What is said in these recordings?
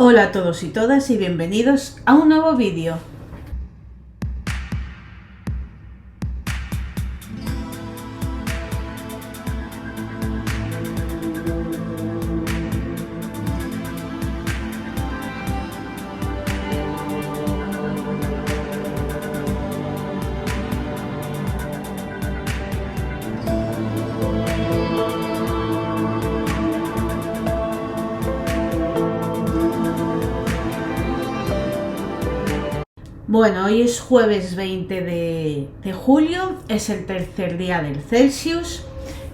Hola a todos y todas y bienvenidos a un nuevo vídeo. Bueno, hoy es jueves 20 de julio, es el tercer día del Celsius,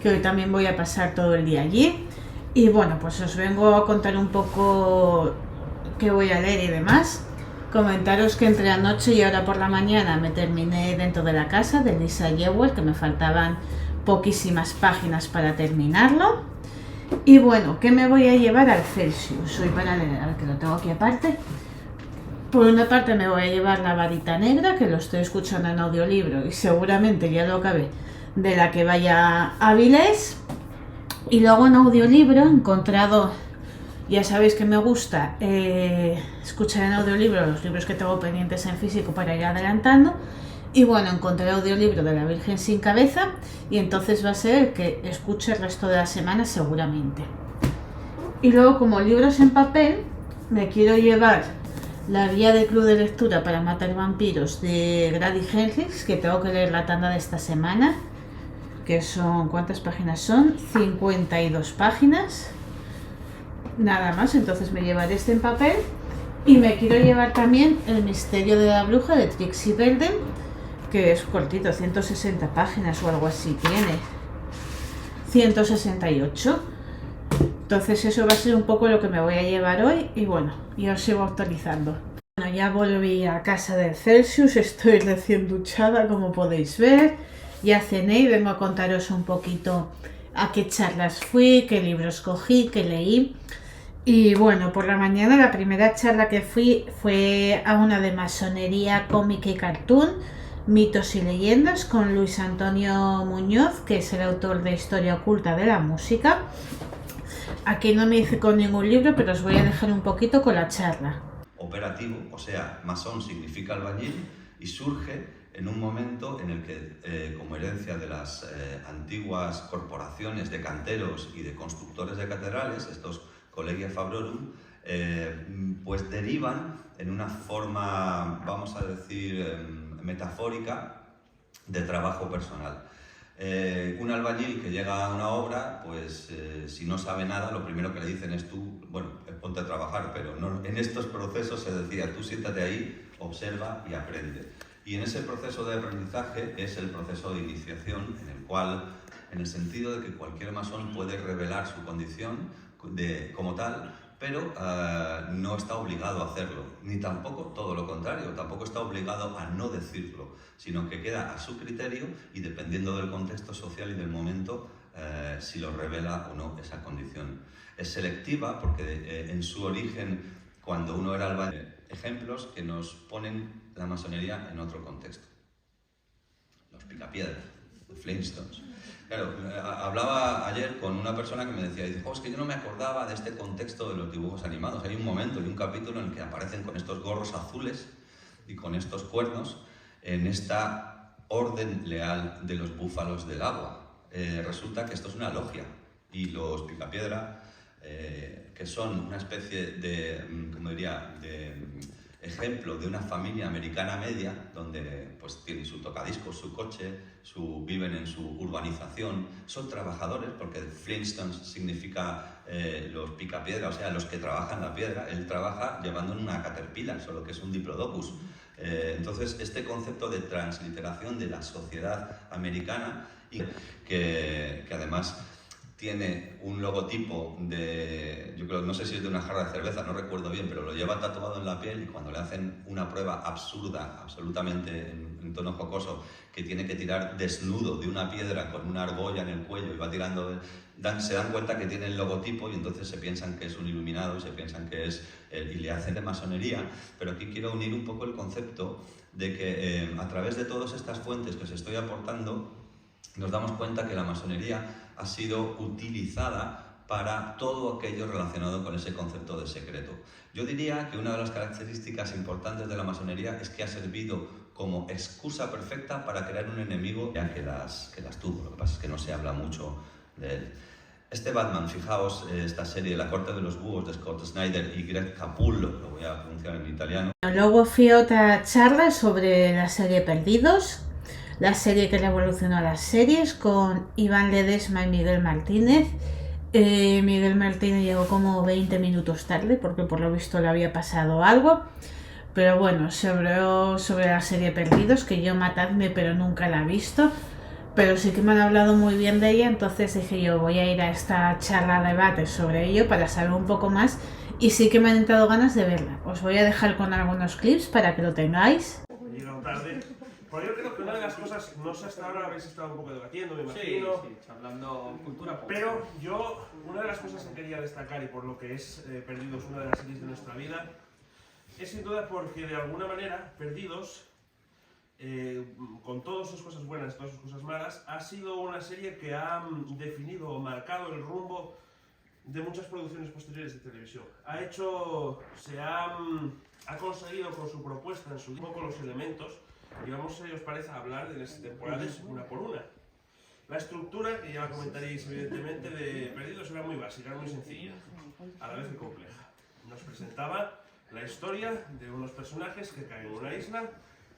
que hoy también voy a pasar todo el día allí. Y bueno, pues os vengo a contar un poco qué voy a leer y demás. Comentaros que entre anoche y ahora por la mañana me terminé Dentro de la casa de Lisa Jewell, que me faltaban poquísimas páginas para terminarlo. Y bueno, ¿qué me voy a llevar al Celsius hoy para leer? A ver, que lo tengo aquí aparte. Por una parte me voy a llevar La varita negra, que lo estoy escuchando en audiolibro y seguramente ya lo acabé, de la que vaya a Avilés. Y luego en audiolibro he encontrado, ya sabéis que me gusta escuchar en audiolibro los libros que tengo pendientes en físico para ir adelantando. Y bueno, encontré el audiolibro de La Virgen sin cabeza y entonces va a ser el que escuche el resto de la semana seguramente. Y luego, como libros en papel, me quiero llevar La guía del club de lectura para matar vampiros de Grady Hendrix, que tengo que leer la tanda de esta semana, que son, ¿cuántas páginas son? 52 páginas, nada más. Entonces me llevaré este en papel. Y me quiero llevar también El misterio de la bruja de Trixie Belden, que es cortito, 160 páginas o algo así tiene, 168. Entonces eso va a ser un poco lo que me voy a llevar hoy y bueno, ya os sigo actualizando. Bueno, ya volví a casa del Celsius, estoy recién duchada como podéis ver, ya cené y vengo a contaros un poquito a qué charlas fui, qué libros cogí, qué leí. Y bueno, por la mañana la primera charla que fui fue a una de masonería, cómica y cartoon, mitos y leyendas, con Luis Antonio Muñoz, que es el autor de Historia oculta de la música. Aquí no me hice con ningún libro, pero os voy a dejar un poquito con la charla. Operativo, o sea, masón significa albañil, y surge en un momento en el que, como herencia de las antiguas corporaciones de canteros y de constructores de catedrales, estos Collegia Fabrorum, pues derivan en una forma, vamos a decir, metafórica de trabajo personal. Un albañil que llega a una obra, pues si no sabe nada, lo primero que le dicen es tú, bueno, ponte a trabajar, pero no, en estos procesos se decía, tú siéntate ahí, observa y aprende. Y en ese proceso de aprendizaje es el proceso de iniciación, en el cual, en el sentido de que cualquier masón puede revelar su condición como tal, pero no está obligado a hacerlo, ni tampoco todo lo contrario, tampoco está obligado a no decirlo, sino que queda a su criterio y dependiendo del contexto social y del momento, si lo revela o no esa condición. Es selectiva porque en su origen, cuando uno era albañil, ejemplos que nos ponen la masonería en otro contexto. Los Picapiedra, los Flintstones. Claro, hablaba ayer con una persona que me decía, dice, es que yo no me acordaba de este contexto de los dibujos animados. Hay un momento y un capítulo en el que aparecen con estos gorros azules y con estos cuernos en esta orden leal de los búfalos del agua. Resulta que esto es una logia y los Picapiedra, que son una especie de, como diría, de ejemplo de una familia americana media donde pues tienen su tocadiscos, su coche, viven en su urbanización, son trabajadores porque Flintstones significa los picapiedra, o sea, los que trabajan la piedra. Él trabaja llevando en una caterpillar, solo que es un diplodocus. Entonces este concepto de transliteración de la sociedad americana y que además tiene un logotipo de, yo creo, no sé si es de una jarra de cerveza, no recuerdo bien, pero lo lleva tatuado en la piel y cuando le hacen una prueba absurda, absolutamente en tono jocoso, que tiene que tirar desnudo de una piedra con una argolla en el cuello y va tirando, se dan cuenta que tiene el logotipo y entonces se piensan que es un iluminado y se piensan que es, y le hacen de masonería, pero aquí quiero unir un poco el concepto de que a través de todas estas fuentes que os estoy aportando, nos damos cuenta que la masonería ha sido utilizada para todo aquello relacionado con ese concepto de secreto. Yo diría que una de las características importantes de la masonería es que ha servido como excusa perfecta para crear un enemigo ya que las tuvo. Lo que pasa es que no se habla mucho de él. Este Batman, fijaos, esta serie La corte de los búhos de Scott Snyder y Greg Capullo, lo voy a pronunciar en italiano. Luego fui a otra charla sobre la serie Perdidos, la serie que revolucionó las series, con Iván Ledesma y Miguel Martínez. Miguel Martínez llegó como 20 minutos tarde porque por lo visto le había pasado algo. Pero bueno, sobre la serie Perdidos, que yo matadme pero nunca la he visto. Pero sí que me han hablado muy bien de ella, entonces dije yo voy a ir a esta charla de debate sobre ello para saber un poco más y sí que me han entrado ganas de verla. Os voy a dejar con algunos clips para que lo tengáis. Llegaron tarde. Pues yo creo que una de las cosas, no sé hasta ahora habéis estado un poco debatiendo, me imagino. Sí, charlando cultura pop. Pero yo, una de las cosas que quería destacar y por lo que es Perdidos una de las series de nuestra vida, es sin duda porque de alguna manera Perdidos, con todas sus cosas buenas y todas sus cosas malas, ha sido una serie que ha definido o marcado el rumbo de muchas producciones posteriores de televisión. Ha conseguido con su propuesta, en su mismo con los elementos, y vamos, si os parece, a hablar de las temporadas una por una. La estructura, que ya la comentaréis evidentemente, de Perdidos era muy básica, era muy sencilla, a la vez que compleja. Nos presentaba la historia de unos personajes que caen en una isla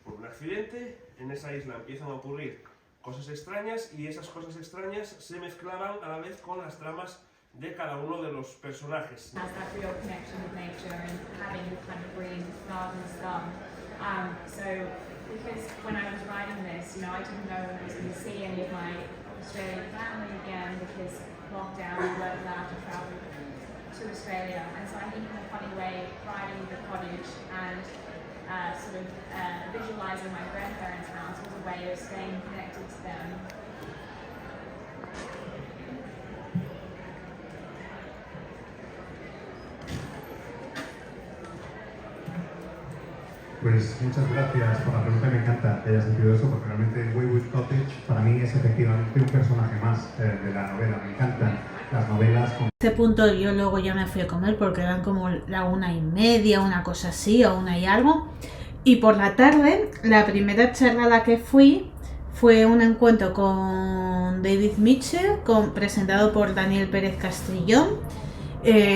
por un accidente. En esa isla empiezan a ocurrir cosas extrañas y esas cosas extrañas se mezclaban a la vez con las tramas de cada uno de los personajes. Has that real connection with nature and having kind of green gardens done. So because when I was writing this, you know, I didn't know I was going to see any of my Australian family again because lockdown, we weren't allowed to travel to Australia, and so I think in a funny way, writing the cottage and visualising my grandparents' house was a way of staying connected to them. Pues muchas gracias por la pregunta, me encanta que hayas sentido eso, porque realmente Waywood Cottage para mí es efectivamente un personaje más de la novela. Me encantan las novelas. A este punto yo luego ya me fui a comer porque eran como la 1:30, una cosa así, o 1 y algo. Y por la tarde, la primera charla a la que fui fue un encuentro con David Mitchell, presentado por Daniel Pérez Castrillón.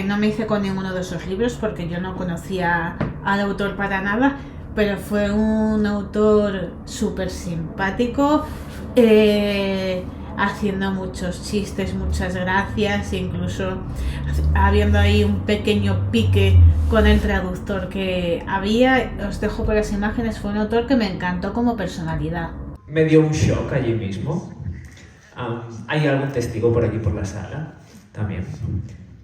No me hice con ninguno de esos libros porque yo no conocía al autor para nada, pero fue un autor súper simpático, haciendo muchos chistes, muchas gracias, incluso habiendo ahí un pequeño pique con el traductor que había. Os dejo por las imágenes. Fue un autor que me encantó como personalidad. Me dio un shock allí mismo. Hay algún testigo por aquí por la sala también.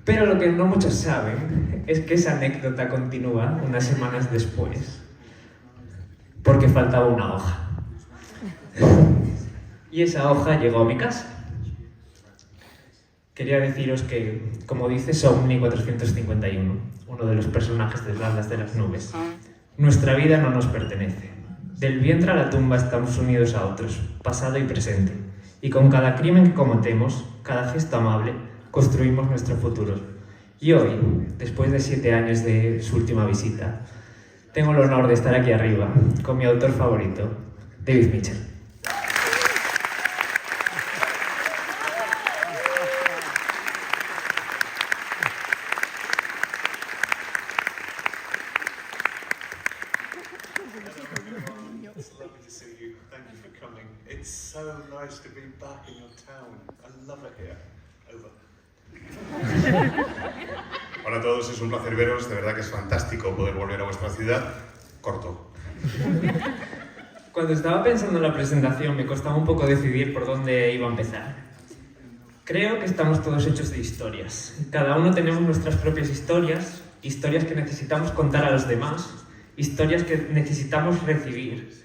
Pero lo que no muchos saben es que esa anécdota continúa unas semanas después, porque faltaba una hoja. Y esa hoja llegó a mi casa. Quería deciros que, como dice Somni 451, uno de los personajes de Islas de las Nubes, nuestra vida no nos pertenece. Del vientre a la tumba estamos unidos a otros, pasado y presente, y con cada crimen que cometemos, cada gesto amable, construimos nuestro futuro. Y hoy, después de 7 años de su última visita, tengo el honor de estar aquí arriba con mi autor favorito, David Mitchell. It's lovely to see you. Thank you for coming. It's so nice to be back in your town. I love it here. Over. Hola a todos, es un placer veros, de verdad que es fantástico poder volver a vuestra ciudad. Corto. Cuando estaba pensando en la presentación me costaba un poco decidir por dónde iba a empezar. Creo que estamos todos hechos de historias. Cada uno tenemos nuestras propias historias, historias que necesitamos contar a los demás, historias que necesitamos recibir.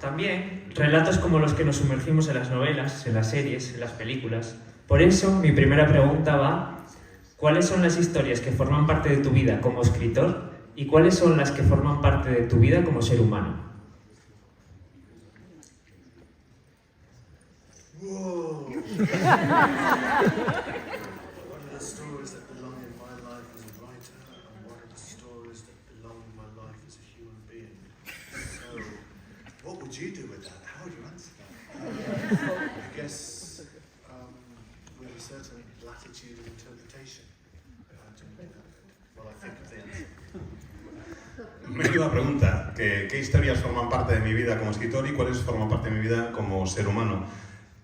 También relatos como los que nos sumergimos en las novelas, en las series, en las películas. Por eso, mi primera pregunta va: ¿cuáles son las historias que forman parte de tu vida como escritor y cuáles son las que forman parte de tu vida como ser humano? Whoa! the stories that belong in my life as a writer, and what are the stories that belong in my life as a human being? So, what would you do with that? How would you answer that? I guess with a certain latitude of interpretation. Well, I think of the answer. Menuda pregunta. ¿Qué historias forman parte de mi vida como escritor y cuáles forman parte de mi vida como ser humano?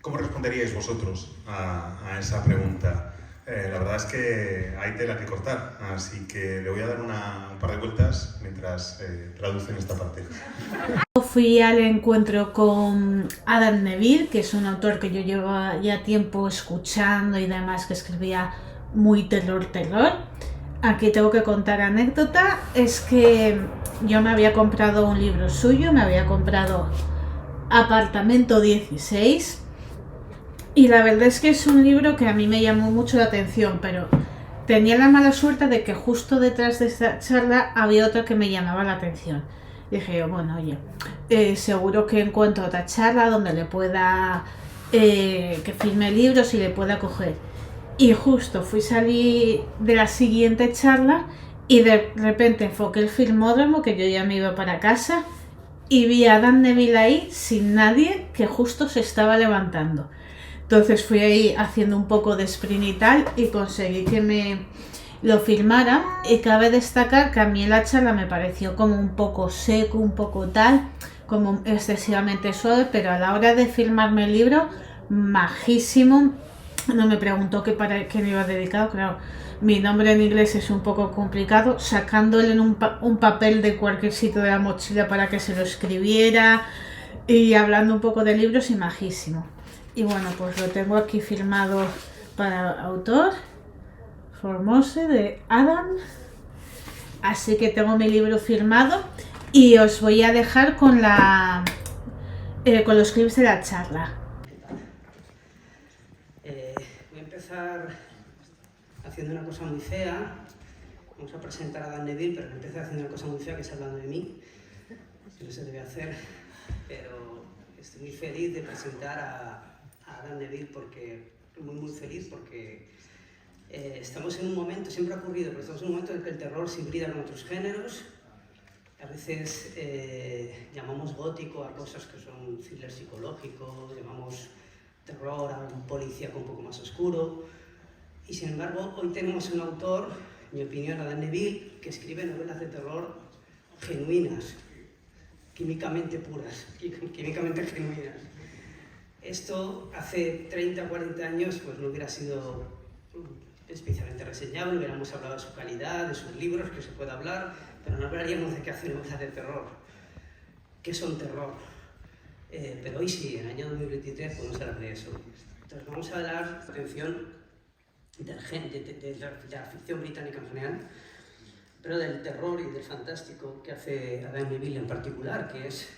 ¿Cómo responderíais vosotros a esa pregunta? La verdad es que hay tela que cortar, así que le voy a dar un par de vueltas mientras traducen esta parte. Fui al encuentro con Adam Neville, que es un autor que yo llevo ya tiempo escuchando y demás, que escribía muy terror. Aquí tengo que contar anécdota, es que yo me había comprado un libro suyo, me había comprado Apartamento 16 y la verdad es que es un libro que a mí me llamó mucho la atención, pero tenía la mala suerte de que justo detrás de esta charla había otra que me llamaba la atención. Dije yo, bueno, oye, seguro que encuentro otra charla donde le pueda, que firme libros y le pueda coger. Y justo salí de la siguiente charla y de repente enfoqué el filmódromo, que yo ya me iba para casa, y vi a Dan Neville ahí sin nadie, que justo se estaba levantando. Entonces fui ahí haciendo un poco de sprint y tal y conseguí que me lo firmara. Y cabe destacar que a mí la charla me pareció como un poco seco, un poco tal, como excesivamente suave, pero a la hora de firmarme el libro, majísimo. No me preguntó para qué me iba dedicado, claro, mi nombre en inglés es un poco complicado, sacándole en un papel de cualquier sitio de la mochila para que se lo escribiera y hablando un poco de libros y majísimo. Y bueno, pues lo tengo aquí firmado para autor, Formose, de Adam, así que tengo mi libro firmado y os voy a dejar con los clips de la charla. Voy a empezar haciendo una cosa muy fea. Vamos a presentar a Dan Neville, pero empecé haciendo una cosa muy fea que es hablando de mí. No se debe hacer, pero estoy muy feliz de presentar a Dan Neville porque muy feliz porque estamos en un momento, siempre ha ocurrido, pero estamos en un momento en que el terror se hibrida con otros géneros. A veces llamamos gótico a cosas que son thriller psicológico, llamamos terror a un policíaco un poco más oscuro. Y sin embargo, hoy tenemos un autor, en mi opinión, Dan Neville, que escribe novelas de terror genuinas, químicamente puras, químicamente genuinas. Esto hace 30 o 40 años pues no hubiera sido especialmente reseñable, hubiéramos hablado de su calidad, de sus libros, que se puede hablar, pero no hablaríamos de qué hacer novelas de terror, qué son terror. Pero hoy sí, en el año 2023 podemos hablar de eso. Entonces vamos a hablar, atención, de la ficción británica en general, pero del terror y del fantástico que hace Adam Neville en particular, que es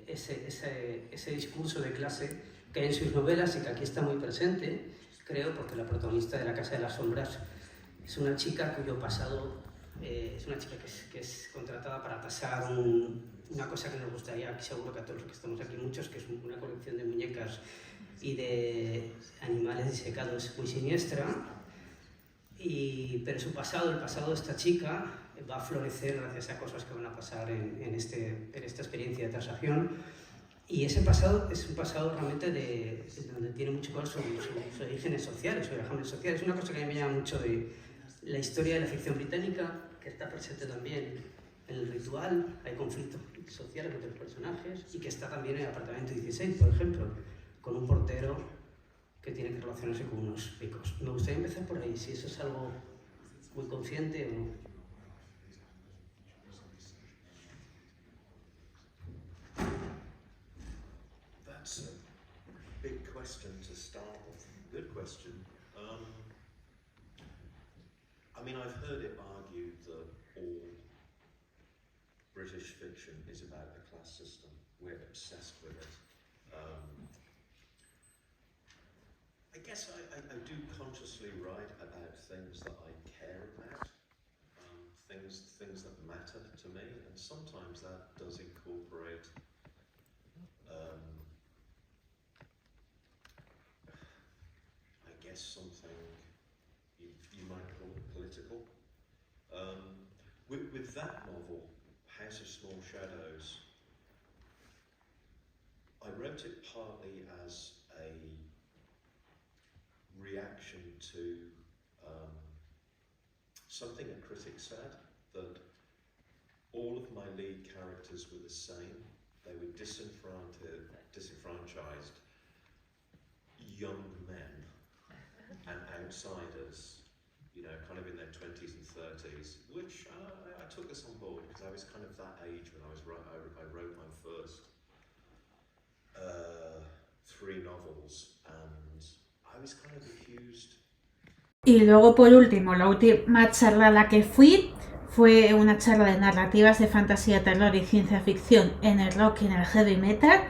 ese discurso de clase que hay en sus novelas y que aquí está muy presente, creo, porque la protagonista de La Casa de las Sombras es una chica cuyo pasado es una chica que es contratada para pasar una cosa que nos gustaría, seguro que a todos los que estamos aquí muchos, que es una colección de muñecas y de animales disecados muy siniestra, pero su pasado, el pasado de esta chica, va a florecer gracias a cosas que van a pasar en esta experiencia de transacción. Y ese pasado es un pasado realmente donde tiene mucho que ver sus orígenes sociales, sus orígenes sociales. Es una cosa que a mí me llama mucho de la historia de la ficción británica, que está presente también en El Ritual. Hay conflictos sociales entre los personajes y que está también en el Apartamento 16, por ejemplo, con un portero que tiene que relacionarse con unos ricos. Me gustaría empezar por ahí, si eso es algo muy consciente o... That's a big question to start with. Good question. I mean, I've heard it argued that all British fiction is about the class system. We're obsessed with it. I guess I do consciously write about things that I care about, things that matter to me, and sometimes that does incorporate I guess something you might call it political. With that novel, House of Small Shadows, I wrote it partly as a reaction to something a critic said, that all of my lead characters were the same. They were disenfranchised young men and outsiders, you know, kind of in their 20s and 30s, which I took this on board because I was kind of that age when I wrote my first 3 novels, and I was kind of accused. Y luego, por último, la última charla a la que fui fue una charla de narrativas de fantasía, terror y ciencia ficción en el rock y en el heavy metal,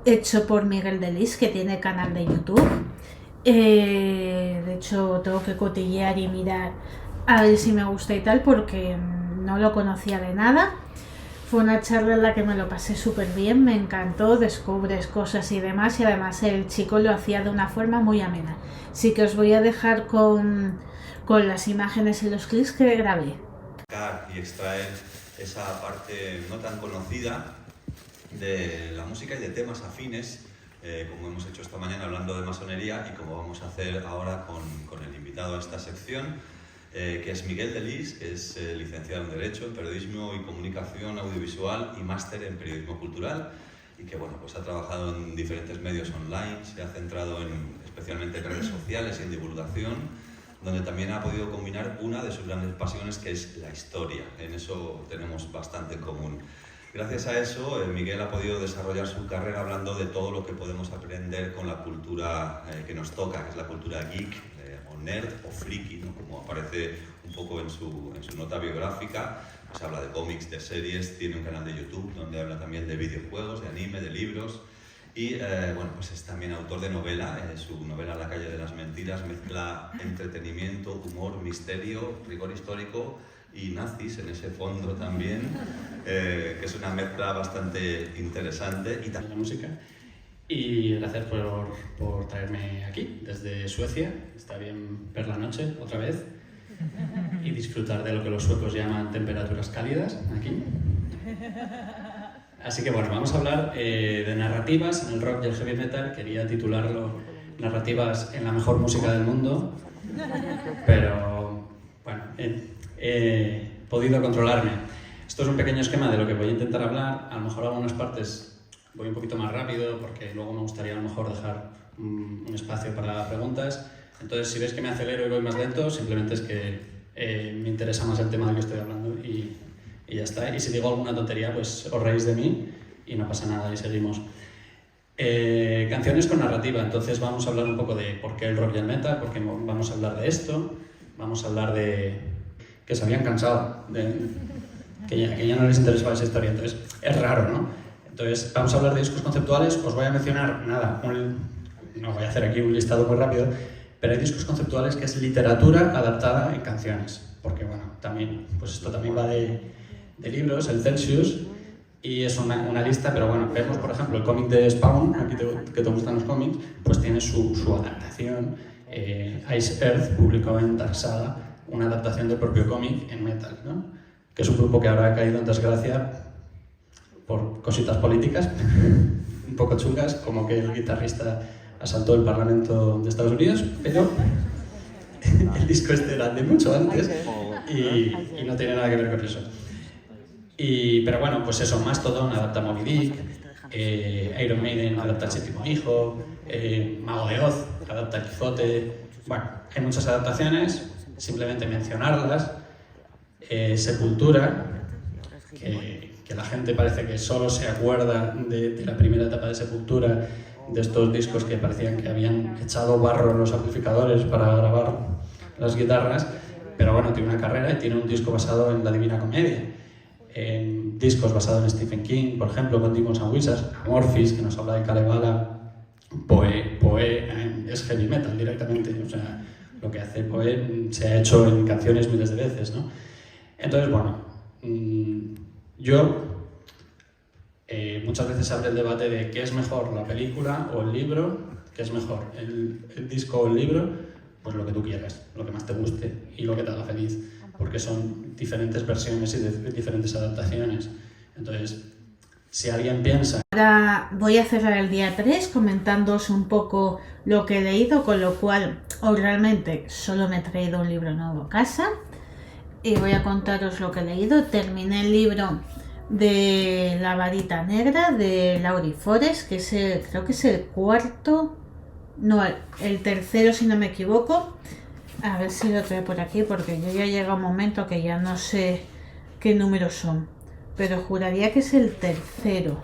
hecho por Miguel Delis, que tiene canal de YouTube. De hecho, tengo que cotillear y mirar a ver si me gusta y tal, porque no lo conocía de nada. Fue una charla en la que me lo pasé súper bien, me encantó, descubres cosas y demás, y además el chico lo hacía de una forma muy amena. Así que os voy a dejar con las imágenes y los clips que grabé. Y extraer esa parte no tan conocida de la música y de temas afines, como hemos hecho esta mañana hablando de masonería y como vamos a hacer ahora con el invitado a esta sección, que es Miguel Delis, que es licenciado en Derecho, en Periodismo y Comunicación Audiovisual y máster en Periodismo Cultural, y que bueno, pues ha trabajado en diferentes medios online, se ha centrado especialmente en redes sociales y en divulgación, donde también ha podido combinar una de sus grandes pasiones, que es la historia. En eso tenemos bastante en común. Gracias a eso, Miguel ha podido desarrollar su carrera hablando de todo lo que podemos aprender con la cultura que nos toca, que es la cultura geek, o nerd, o friki, ¿no? Como aparece un poco en su nota biográfica. Pues habla de cómics, de series, tiene un canal de YouTube donde habla también de videojuegos, de anime, de libros. Y bueno, pues es también autor de novela. Su novela La calle de las mentiras mezcla entretenimiento, humor, misterio, rigor histórico y nazis en ese fondo también, que es una mezcla bastante interesante. Y la música. Y gracias por traerme aquí, desde Suecia. Está bien ver la noche otra vez y disfrutar de lo que los suecos llaman temperaturas cálidas aquí. Así que bueno, vamos a hablar de narrativas en el rock y el heavy metal. Quería titularlo Narrativas en la mejor música del mundo, pero bueno, he podido controlarme. Esto es un pequeño esquema de lo que voy a intentar hablar. A lo mejor algunas partes voy un poquito más rápido porque luego me gustaría a lo mejor dejar un espacio para preguntas. Entonces, si veis que me acelero y voy más lento, simplemente es que me interesa más el tema del que estoy hablando y ya está. Y si digo alguna tontería, pues os reís de mí y no pasa nada y seguimos. Canciones con narrativa. Entonces vamos a hablar un poco de por qué el rock y el metal, porque vamos a hablar de esto, vamos a hablar de que se habían cansado, que ya no les interesaba esa historia. Entonces es raro, ¿no? Entonces vamos a hablar de discos conceptuales. Os voy a mencionar, no voy a hacer aquí un listado muy rápido, pero hay discos conceptuales que es literatura adaptada en canciones. Porque bueno, también, pues esto también va de libros, el Celsius, y es una lista, pero bueno, vemos por ejemplo el cómic de Spawn, aquí que te gustan los cómics, pues tiene su adaptación. Ice Earth publicó en Dark Saga una adaptación del propio cómic en metal, ¿no? Que es un grupo que ahora ha caído en desgracia por cositas políticas un poco chungas, como que el guitarrista asaltó el Parlamento de Estados Unidos, pero el disco este era de mucho antes y no tiene nada que ver con eso. Pero bueno, pues eso, Mastodon adapta Moby Dick, Iron Maiden adapta El séptimo hijo, Mago de Oz adapta El Quijote. Bueno, hay muchas adaptaciones, simplemente mencionarlas. Sepultura, que la gente parece que solo se acuerda de la primera etapa de Sepultura, de estos discos que parecían que habían echado barro en los amplificadores para grabar las guitarras, pero bueno, tiene una carrera y tiene un disco basado en la Divina Comedia. Discos basados en Stephen King, por ejemplo, con Demons and Wizards, Amorphis, que nos habla de Kalevala, Poe es heavy metal directamente, o sea, lo que hace Poe se ha hecho en canciones miles de veces, ¿no? Entonces, bueno, muchas veces se abre el debate de qué es mejor, la película o el libro, qué es mejor, el disco o el libro. pues lo que tú quieras, lo que más te guste y lo que te haga feliz, porque son diferentes versiones y diferentes adaptaciones. Entonces, si alguien piensa... Ahora voy a cerrar el día 3 comentándoos un poco lo que he leído, con lo cual hoy realmente solo me he traído un libro nuevo a casa y voy a contaros lo que he leído. Terminé el libro de La varita negra de Laurie Forest, que es creo que es el cuarto, no, el tercero si no me equivoco. A ver si lo traigo por aquí, porque yo ya llega un momento que ya no sé qué números son, pero juraría que es el tercero.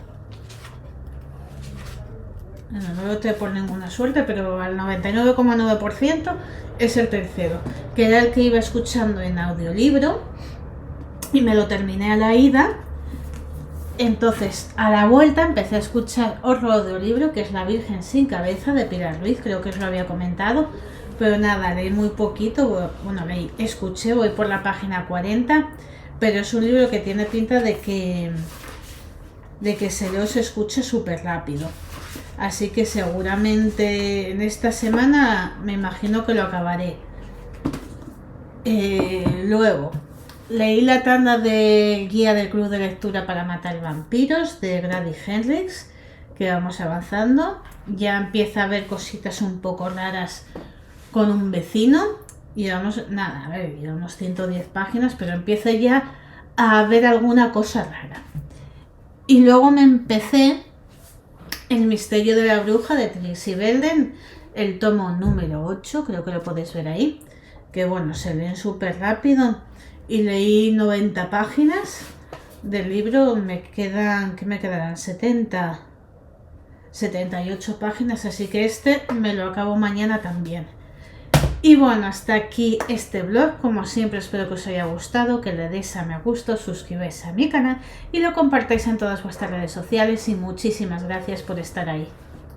Bueno, no lo traigo por ninguna suerte, pero al 99,9% es el tercero, que era el que iba escuchando en audiolibro y me lo terminé a la ida. Entonces, a la vuelta empecé a escuchar otro audiolibro, que es La Virgen sin cabeza, de Pilar Ruiz, creo que os lo había comentado, pero nada, leí muy poquito, bueno, escuché, voy por la página 40, pero es un libro que tiene pinta de que se escuche súper rápido. Así que seguramente en esta semana me imagino que lo acabaré. Luego, leí la tanda de Guía del Club de Lectura para Matar Vampiros de Grady Hendrix, que vamos avanzando. Ya empieza a ver cositas un poco raras con un vecino. Llevamos, nada, a ver, llevamos 110 páginas, pero empiezo ya a ver alguna cosa rara. Y luego me empecé El misterio de la bruja de Trixie Belden, el tomo número 8, creo que lo podéis ver ahí, que bueno, se leen súper rápido, y leí 90 páginas del libro. ¿Qué me quedarán? 78 páginas, así que este me lo acabo mañana también. Y bueno, hasta aquí este blog. Como siempre, espero que os haya gustado, que le deis a me gusta, suscribáis a mi canal y lo compartáis en todas vuestras redes sociales, y muchísimas gracias por estar ahí.